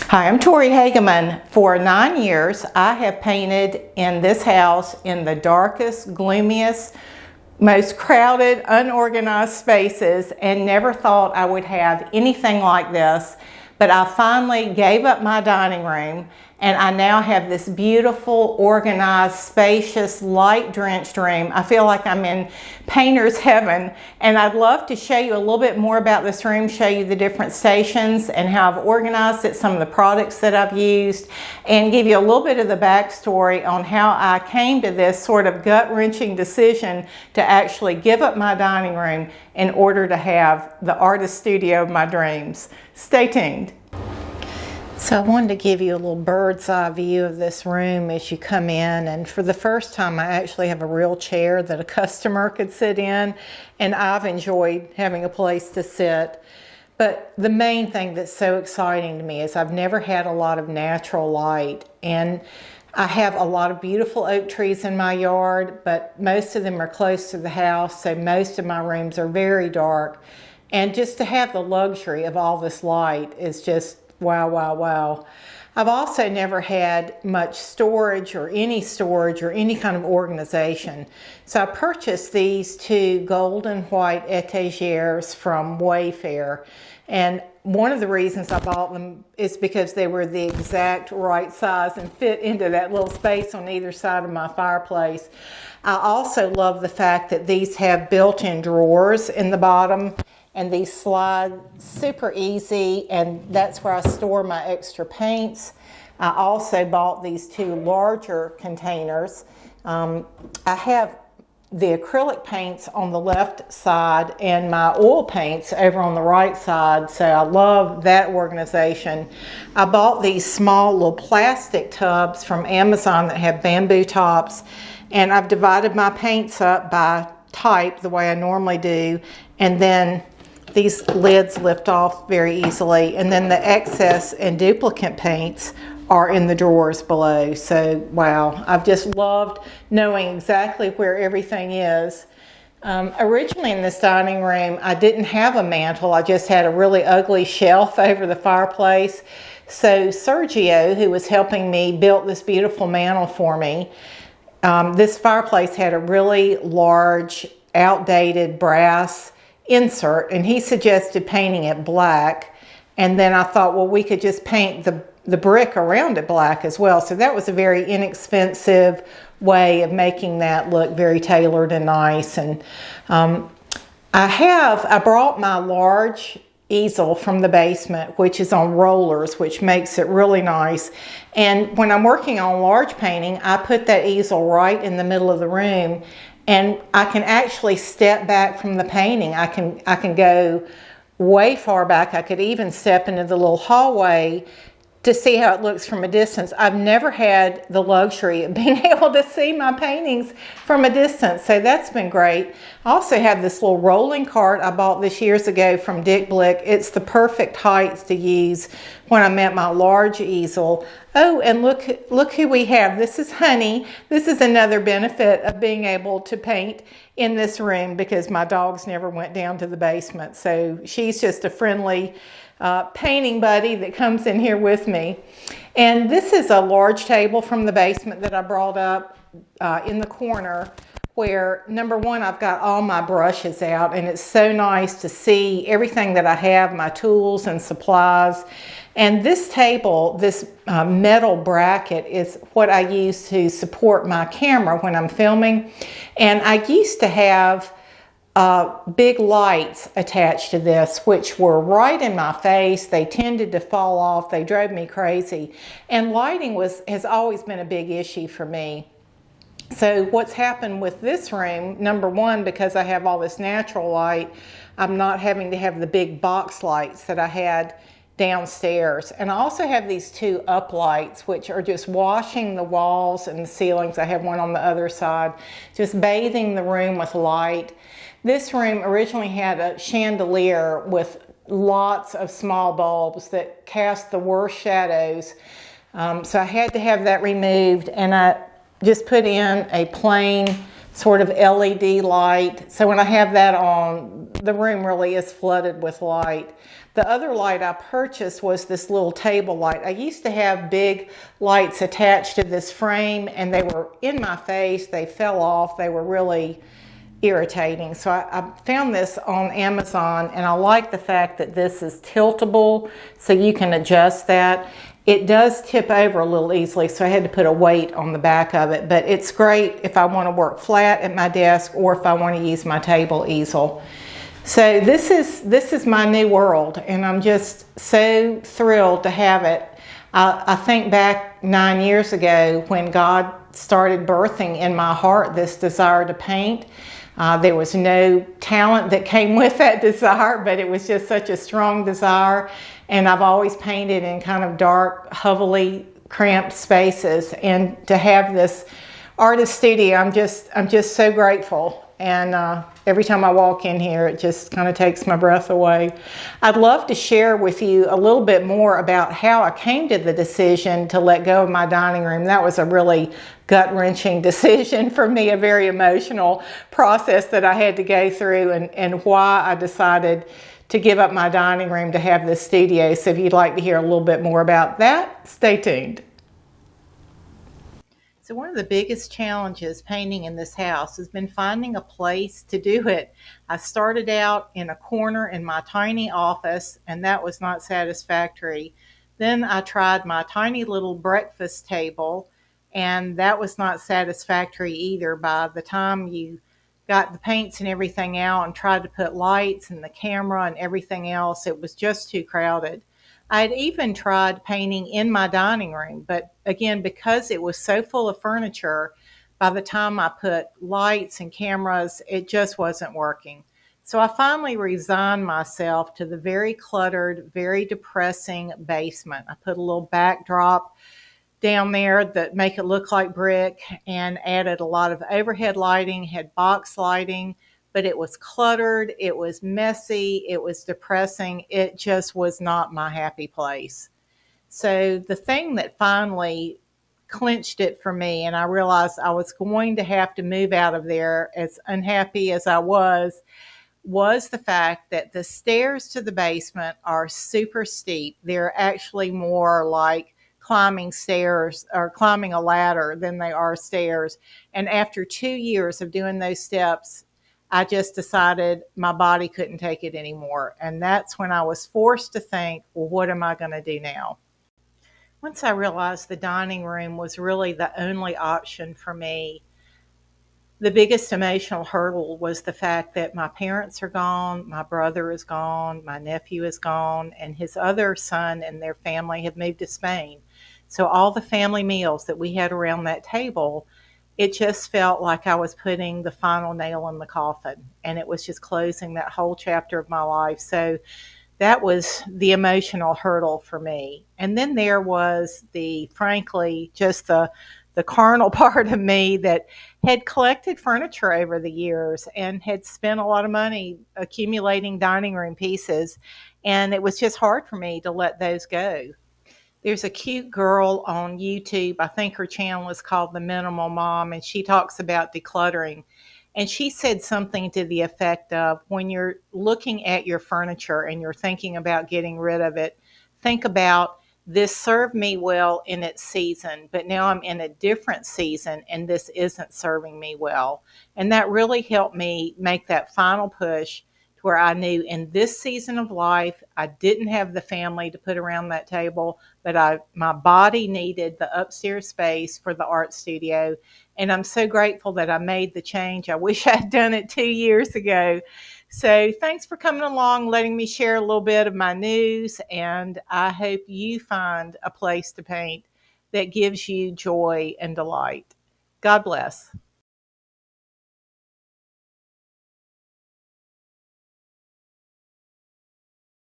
Hi, I'm Tori Hagaman. For 9 years, I have painted in this house in the darkest, gloomiest, most crowded, unorganized spaces and never thought I would have anything like this. But I finally gave up my dining room and I now have this beautiful, organized, spacious, light-drenched room. I feel like I'm in painter's heaven, and I'd love to show you a little bit more about this room, show you the different stations and how I've organized it, some of the products that I've used, and give you a little bit of the backstory on how I came to this sort of gut-wrenching decision to actually give up my dining room in order to have the artist studio of my dreams. Stay tuned. So I wanted to give you a little bird's eye view of this room as you come in, and for the first time I actually have a real chair that a customer could sit in, and I've enjoyed having a place to sit. But the main thing that's so exciting to me is I've never had a lot of natural light, and I have a lot of beautiful oak trees in my yard, but most of them are close to the house, so most of my rooms are very dark. And just to have the luxury of all this light is just wow, wow, wow. I've also never had much storage or any kind of organization. So I purchased these two gold and white Etageres from Wayfair. And one of the reasons I bought them is because they were the exact right size and fit into that little space on either side of my fireplace. I also love the fact that these have built-in drawers in the bottom, and these slide super easy, and that's where I store my extra paints. I also bought these two larger containers. I have the acrylic paints on the left side and my oil paints over on the right side, so I love that organization. I bought these small little plastic tubs from Amazon that have bamboo tops, and I've divided my paints up by type the way I normally do, and then these lids lift off very easily, and then the excess and duplicate paints are in the drawers below. So wow, I've just loved knowing exactly where everything is. Originally in this dining room, I didn't have a mantle. I just had a really ugly shelf over the fireplace. So Sergio, who was helping me, built this beautiful mantle for me. This fireplace had a really large, outdated brass insert, and he suggested painting it black, and then I thought, well, we could just paint the brick around it black as well. So that was a very inexpensive way of making that look very tailored and nice. And I brought my large easel from the basement, which is on rollers, which makes it really nice. And when I'm working on large painting, I put that easel right in the middle of the room, and I can actually step back from the painting. I can go way far back. I could even step into the little hallway to see how it looks from a distance. I've never had the luxury of being able to see my paintings from a distance, so that's been great. I also have this little rolling cart I bought this years ago from DickBlick. It's the perfect height to use when I'm at my large easel. Oh, and look who we have. This is Honey. This is another benefit of being able to paint in this room, because my dogs never went down to the basement. So she's just a friendly painting buddy that comes in here with me. And this is a large table from the basement that I brought up in the corner, where number one, I've got all my brushes out, and it's so nice to see everything that I have, my tools and supplies. And this table, this metal bracket, is what I use to support my camera when I'm filming. And I used to have big lights attached to this, which were right in my face. They tended to fall off. They drove me crazy. And lighting has always been a big issue for me. So what's happened with this room, number one, because I have all this natural light, I'm not having to have the big box lights that I had downstairs. And I also have these two up lights, which are just washing the walls and the ceilings. I have one on the other side, just bathing the room with light. This room originally had a chandelier with lots of small bulbs that cast the worst shadows. So I had to have that removed, and I just put in a plain sort of LED light. So when I have that on, the room really is flooded with light. The other light I purchased was this little table light. I used to have big lights attached to this frame and they were in my face. They fell off. They were really irritating. So I found this on Amazon, and I like the fact that this is tiltable, so you can adjust that. It does tip over a little easily, so I had to put a weight on the back of it, but it's great if I want to work flat at my desk or if I want to use my table easel. So this is my new world, and I'm just so thrilled to have it. I think back 9 years ago when God started birthing in my heart this desire to paint. There was no talent that came with that desire, but it was just such a strong desire. And I've always painted in kind of dark, heavily cramped spaces. And to have this artist studio, I'm just so grateful. And every time I walk in here, it just kind of takes my breath away. I'd love to share with you a little bit more about how I came to the decision to let go of my dining room. That was a really gut-wrenching decision for me, a very emotional process that I had to go through, and why I decided to give up my dining room to have this studio. So if you'd like to hear a little bit more about that, stay tuned. So one of the biggest challenges painting in this house has been finding a place to do it. I started out in a corner in my tiny office, and that was not satisfactory. Then I tried my tiny little breakfast table, and that was not satisfactory either. By the time you got the paints and everything out and tried to put lights and the camera and everything else, it was just too crowded. I had even tried painting in my dining room, but again, because it was so full of furniture, by the time I put lights and cameras, it just wasn't working. So I finally resigned myself to the very cluttered, very depressing basement. I put a little backdrop down there that make it look like brick and added a lot of overhead lighting, had box lighting, but it was cluttered, it was messy, it was depressing. It just was not my happy place. So the thing that finally clinched it for me, and I realized I was going to have to move out of there as unhappy as I was the fact that the stairs to the basement are super steep. They're actually more like climbing stairs or climbing a ladder than they are stairs. And after 2 years of doing those steps, I just decided my body couldn't take it anymore. And that's when I was forced to think, well, what am I going to do now? Once I realized the dining room was really the only option for me, the biggest emotional hurdle was the fact that my parents are gone, my brother is gone, my nephew is gone, and his other son and their family have moved to Spain. So all the family meals that we had around that table, it just felt like I was putting the final nail in the coffin, and it was just closing that whole chapter of my life. So that was the emotional hurdle for me. And then there was frankly, just the carnal part of me that had collected furniture over the years and had spent a lot of money accumulating dining room pieces. And it was just hard for me to let those go. There's a cute girl on YouTube. I think her channel is called The Minimal Mom, and she talks about decluttering. And she said something to the effect of, when you're looking at your furniture and you're thinking about getting rid of it, think about, this served me well in its season, but now I'm in a different season and this isn't serving me well. And that really helped me make that final push to where I knew in this season of life, I didn't have the family to put around that table, but my body needed the upstairs space for the art studio. And I'm so grateful that I made the change. I wish I'd done it 2 years ago. So thanks for coming along, letting me share a little bit of my news, and I hope you find a place to paint that gives you joy and delight. God bless.